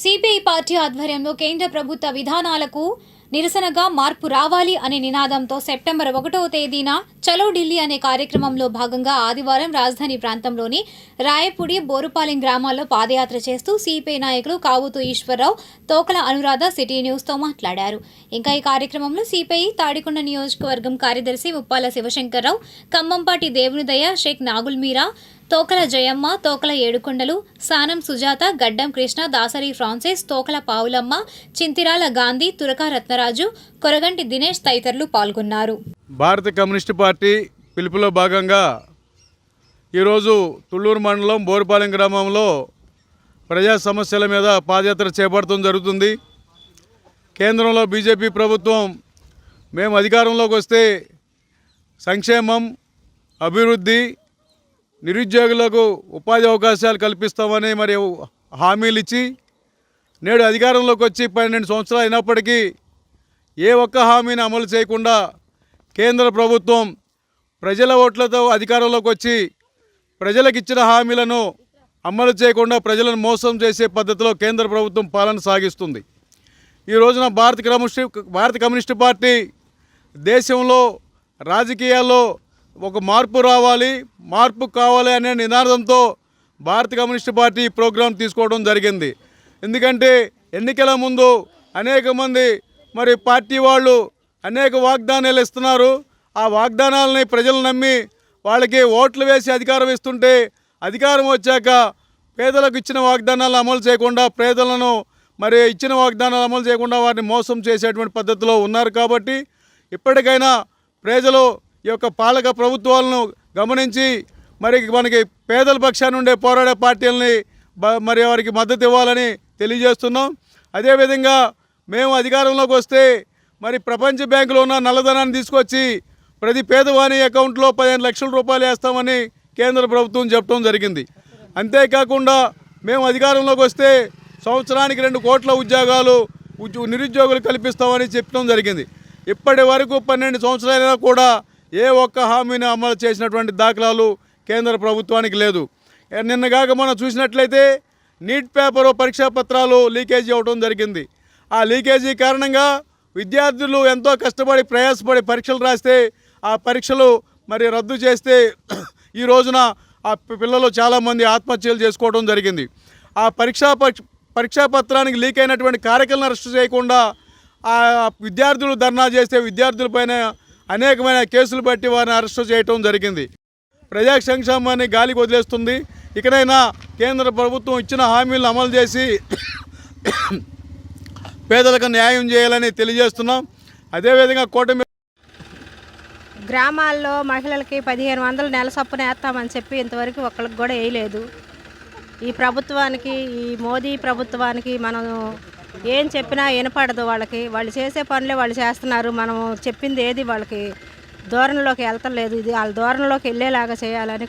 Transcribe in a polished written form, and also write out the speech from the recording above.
CPI party ఆధ్వర్యంలో కేంద్ర ప్రభుత్వ విధానాలకు నిరసనగా మార్పు రావాలి అనే నినాదంతో సెప్టెంబర్ 1వ తేదీన చలో ఢిల్లీ అనే కార్యక్రమంలో భాగంగా ఆదివారం రాజధాని ప్రాంతంలోని రాయపూడి బోరుపాలెం గ్రామాల్లో పాదయాత్ర చేస్తూ సిపిఐ నాయకులు కావుతు ఈశ్వరరావు, తోకల అనురాధ సిటీ న్యూస్తో మాట్లాడారు. ఇంకా ఈ కార్యక్రమంలో సిపిఐ తాడికొండ నియోజకవర్గం కార్యదర్శి ముప్పాల శివశంకర్రావు, ఖమ్మంపాటి దేవునిదయ, షేక్ నాగుల్ మీరా, తోకల జయమ్మ, తోకల ఏడుకొండలు, సానం సుజాత, గడ్డం కృష్ణ, దాసరి ఫ్రాన్సిస్, తోకల పావులమ్మ, చింతిరాల గాంధీ, తురక రత్నరాజు, కొరగంటి దినేష్ తదితరులు పాల్గొన్నారు. భారత కమ్యూనిస్టు పార్టీ పిలుపులో భాగంగా ఈరోజు తుళ్ళూరు మండలం బోరుపాలెం గ్రామంలో ప్రజా సమస్యల మీద పాదయాత్ర చేపట్టడం జరుగుతుంది. కేంద్రంలో బీజేపీ ప్రభుత్వం మేము అధికారంలోకి వస్తే సంక్షేమం, అభివృద్ధి, నిరుద్యోగులకు ఉపాధి అవకాశాలు కల్పిస్తామని మరి హామీలు ఇచ్చి నేడు అధికారంలోకి వచ్చి 12 సంవత్సరాలు అయినప్పటికీ ఏ ఒక్క హామీని అమలు చేయకుండా కేంద్ర ప్రభుత్వం ప్రజల ఓట్లతో అధికారంలోకి వచ్చి ప్రజలకు ఇచ్చిన హామీలను అమలు చేయకుండా ప్రజలను మోసం చేసే పద్ధతిలో కేంద్ర ప్రభుత్వం పాలన సాగిస్తుంది. ఈ రోజున భారత కమ్యూనిస్టు పార్టీ దేశంలో రాజకీయాల్లో ఒక మార్పు రావాలి, మార్పు కావాలి అనే నినాదంతో భారత కమ్యూనిస్టు పార్టీ ప్రోగ్రాం తీసుకోవడం జరిగింది. ఎందుకంటే ఎన్నికల ముందు అనేక మంది మరి పార్టీ వాళ్ళు అనేక వాగ్దానాలు ఇస్తున్నారు. ఆ వాగ్దానాలని ప్రజలు నమ్మి వాళ్ళకి ఓట్లు వేసి అధికారం ఇస్తుంటే అధికారం వచ్చాక పేదలకు ఇచ్చిన వాగ్దానాలు అమలు చేయకుండా, పేదలను మరి ఇచ్చిన వాగ్దానాలు అమలు చేయకుండా వారిని మోసం చేసేటువంటి పద్ధతిలో ఉన్నారు. కాబట్టి ఇప్పటికైనా ప్రజలు ఈ యొక్క పాలక ప్రభుత్వాలను గమనించి మరి మనకి పేదల పక్షాన ఉండే పోరాడే పార్టీలని మరి వారికి మద్దతు ఇవ్వాలని తెలియజేస్తున్నాం. అదేవిధంగా మేము అధికారంలోకి వస్తే మరి ప్రపంచ బ్యాంకులో ఉన్న నల్లధనాన్ని తీసుకొచ్చి ప్రతి పేదవాని అకౌంట్లో 15 లక్షల రూపాయలు వేస్తామని కేంద్ర ప్రభుత్వం చెప్పడం జరిగింది. అంతేకాకుండా మేము అధికారంలోకి వస్తే సంవత్సరానికి 2 కోట్ల ఉద్యోగాలు నిరుద్యోగులు కల్పిస్తామని చెప్పడం జరిగింది. ఇప్పటి వరకు 12 సంవత్సరాలైనా కూడా ఏ ఒక్క హామీని అమలు చేసినటువంటి దాఖలాలు కేంద్ర ప్రభుత్వానికి లేదు. నిన్నగాక మనం చూసినట్లయితే నీట్ పేపరు పరీక్షా పత్రాలు లీకేజీ అవ్వడం జరిగింది. ఆ లీకేజీ కారణంగా విద్యార్థులు ఎంతో కష్టపడి ప్రయాసపడి పరీక్షలు రాస్తే ఆ పరీక్షలు మరి రద్దు చేస్తే ఈ రోజున ఆ పిల్లలు చాలామంది ఆత్మహత్యలు చేసుకోవడం జరిగింది. ఆ పరీక్షా పత్రానికి లీక్ అయినటువంటి కార్యక్రమాలను అరెస్టు చేయకుండా ఆ విద్యార్థులు ధర్నా చేస్తే విద్యార్థులపైన అనేకమైన కేసులు బట్టి వారిని అరెస్టు చేయటం జరిగింది. ప్రజా సంక్షేమాన్ని గాలికి వదిలేస్తుంది. ఇకనైనా కేంద్ర ప్రభుత్వం ఇచ్చిన హామీలను అమలు చేసి పేదలకు న్యాయం చేయాలని తెలియజేస్తున్నాం. అదేవిధంగా కూటమి గ్రామాల్లో మహిళలకి 1500 నెల చొప్పున వేస్తామని చెప్పి ఇంతవరకు ఒక్కరికి కూడా వేయలేదు. ఈ ప్రభుత్వానికి, ఈ మోదీ ప్రభుత్వానికి మనం ఏం చెప్పినా వినపడదు. వాళ్ళు చేసే పనులే వాళ్ళు చేస్తున్నారు. మనం చెప్పింది ఏది వాళ్ళకి ధోరణిలోకి వెళ్తలేదు. ఇది వాళ్ళ ధోరణిలోకి వెళ్ళేలాగా చేయాలని